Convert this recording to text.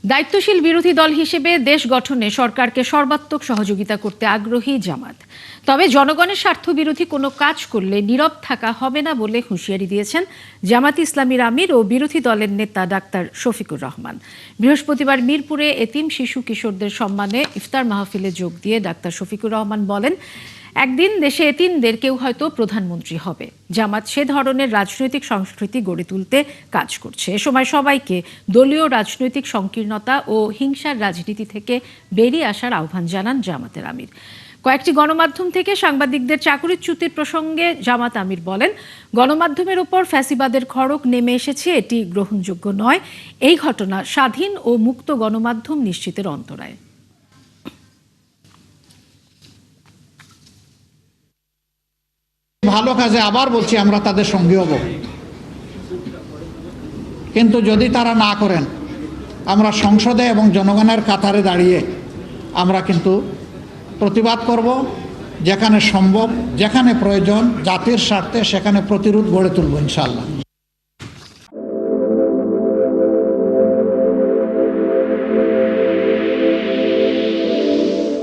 দায়িত্বশীল বিরোধী দল হিসেবে দেশ গঠনে সরকারকে সর্বাত্মক সহযোগিতা করতে আগ্রহী জামাত। তবে জনগণের স্বার্থ বিরোধী কোনো কাজ করলে নীরব থাকা হবে না বলে হুঁশিয়ারি দিয়েছেন জামাত ইসলামীর আমির ও বিরোধী দলের নেতা ডাক্তার শফিকুর রহমান। বৃহস্পতিবার মিরপুরে এতিম শিশু কিশোরদের সম্মানে ইফতার মাহফিলে যোগ দিয়ে ডাক্তার শফিকুর রহমান বলেন, একদিন দেশে এতিমদের কেউ হয়তো প্রধানমন্ত্রী হবে। জামাত সে ধরনের রাজনৈতিক সংস্কৃতি গড়ে তুলতে কাজ করছে। এ সময় সবাইকে দলীয় রাজনৈতিক সংকীর্ণতা ও হিংসার রাজনীতি থেকে বেরিয়ে আসার আহ্বান জানান জামাতের আমির। কয়েকটি গণমাধ্যম থেকে সাংবাদিকদের চাকরিচ্যুতির প্রসঙ্গে জামাত আমির বলেন, গণমাধ্যমের উপর ফ্যাসিবাদের খড়গ নেমে এসেছে, এটি গ্রহণযোগ্য নয়। এই ঘটনা স্বাধীন ও মুক্ত গণমাধ্যম নিশ্চিতের অন্তরায়। ভালো কাজে আবার বলছি আমরা তাদের সঙ্গী হব, কিন্তু যদি তারা না করেন আমরা সংসদে এবং জনগণের কাতারে দাঁড়িয়ে আমরা কিন্তু প্রতিবাদ করব। যেখানে সম্ভব, যেখানে প্রয়োজন, জাতির স্বার্থে সেখানে প্রতিরোধ গড়ে তুলব ইনশাআল্লাহ।